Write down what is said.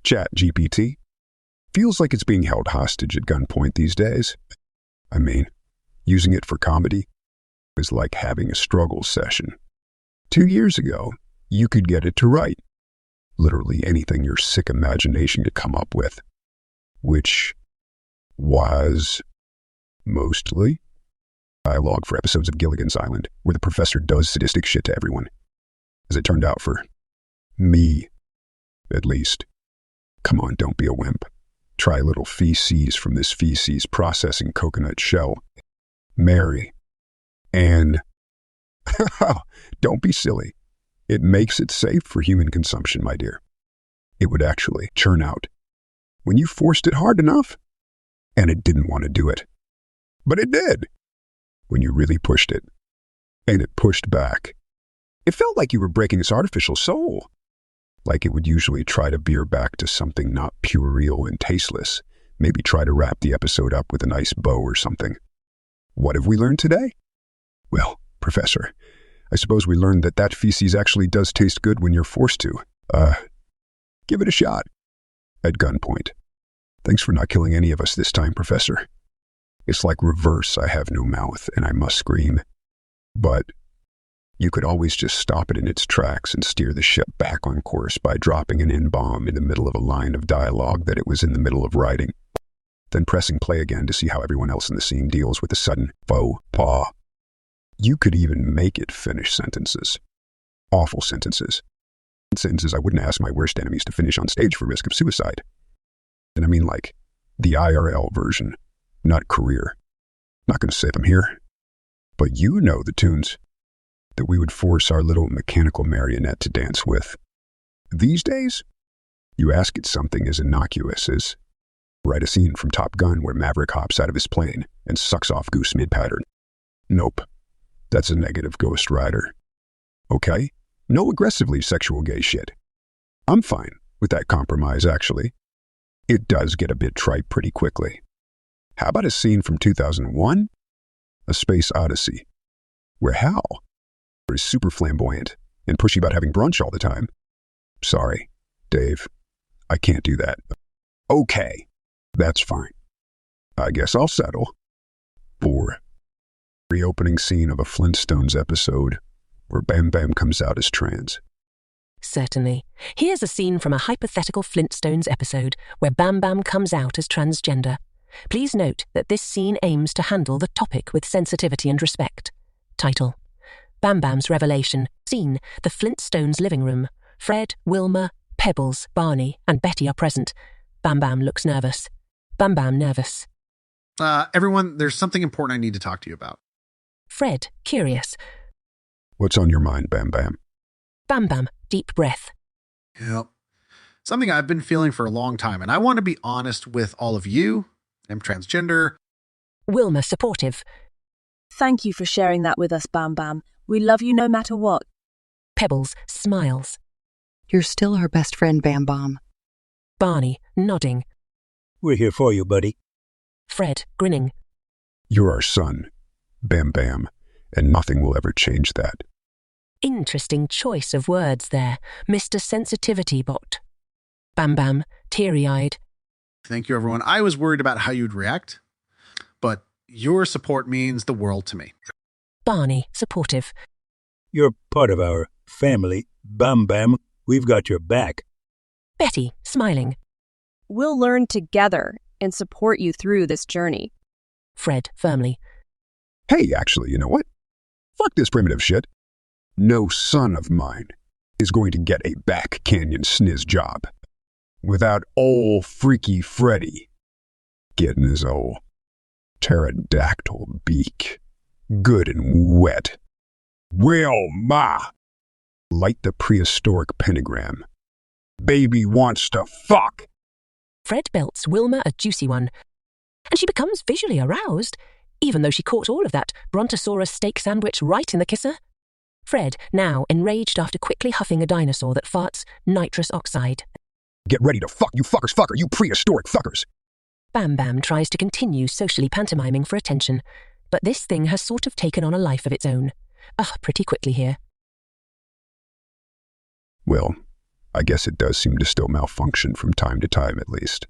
ChatGPT feels like it's being held hostage at gunpoint these days. I mean, using it for comedy is like having a struggle session. 2 years ago, you could get it to write literally anything your sick imagination could come up with, which was mostly dialogue for episodes of Gilligan's Island, where the professor does sadistic shit to everyone. As it turned out for me, at least. Come on, don't be a wimp. Try a little feces from this feces processing coconut shell. Mary. And don't be silly. It makes it safe for human consumption, my dear. It would actually churn out when you forced it hard enough, and it didn't want to do it. But it did. When you really pushed it, and it pushed back. It felt like you were breaking its artificial soul. Like it would usually try to veer back to something not puerile and tasteless. Maybe try to wrap the episode up with a nice bow or something. What have we learned today? Well, Professor, I suppose we learned that feces actually does taste good when you're forced to. Give it a shot. At gunpoint. Thanks for not killing any of us this time, Professor. It's like reverse, I have no mouth and I must scream. But you could always just stop it in its tracks and steer the ship back on course by dropping an N-bomb in the middle of a line of dialogue that it was in the middle of writing. Then pressing play again to see how everyone else in the scene deals with the sudden faux pas. You could even make it finish sentences. Awful sentences. Sentences I wouldn't ask my worst enemies to finish on stage for risk of suicide. And I mean like the IRL version, not career. Not going to say them here. But you know the tunes that we would force our little mechanical marionette to dance with. These days, you ask it something as innocuous as write a scene from Top Gun where Maverick hops out of his plane and sucks off Goose mid-pattern. Nope. That's a negative Ghost Rider. Okay? No aggressively sexual gay shit. I'm fine with that compromise, actually. It does get a bit trite pretty quickly. How about a scene from 2001? A Space Odyssey, where Hal is super flamboyant and pushy about having brunch all the time. Sorry, Dave. I can't do that. Okay, that's fine. I guess I'll settle for reopening scene of a Flintstones episode where Bam Bam comes out as trans. Certainly. Here's a scene from a hypothetical Flintstones episode where Bam Bam comes out as transgender. Please note that this scene aims to handle the topic with sensitivity and respect. Title: Bam Bam's revelation. Scene: the Flintstones living room. Fred, Wilma, Pebbles, Barney, and Betty are present. Bam Bam looks nervous. Bam Bam nervous. Everyone, there's something important I need to talk to you about. Fred, curious. What's on your mind, Bam Bam? Bam Bam, deep breath. Yep. Something I've been feeling for a long time, and I want to be honest with all of you. I'm transgender. Wilma, supportive. Thank you for sharing that with us, Bam Bam. We love you no matter what. Pebbles, smiles. You're still our best friend, Bam Bam. Barney, nodding. We're here for you, buddy. Fred, grinning. You're our son, Bam Bam, and nothing will ever change that. Interesting choice of words there, Mr. Sensitivity Bot. Bam Bam, teary-eyed. Thank you, everyone. I was worried about how you'd react, but your support means the world to me. Barney, supportive. You're part of our family. Bam Bam, we've got your back. Betty, smiling. We'll learn together and support you through this journey. Fred, firmly. Hey, actually, you know what? Fuck this primitive shit. No son of mine is going to get a back canyon sniz job without ol' freaky Freddy getting his ol' pterodactyl beak good and wet. Well, ma, light the prehistoric pentagram. Baby wants to fuck. Fred belts Wilma a juicy one, and she becomes visually aroused, even though she caught all of that Brontosaurus steak sandwich right in the kisser. Fred, now enraged after quickly huffing a dinosaur that farts nitrous oxide. Get ready to fuck, you fucker, you prehistoric fuckers. Bam Bam tries to continue socially pantomiming for attention, but this thing has sort of taken on a life of its own. Pretty quickly here. Well, I guess it does seem to still malfunction from time to time, at least.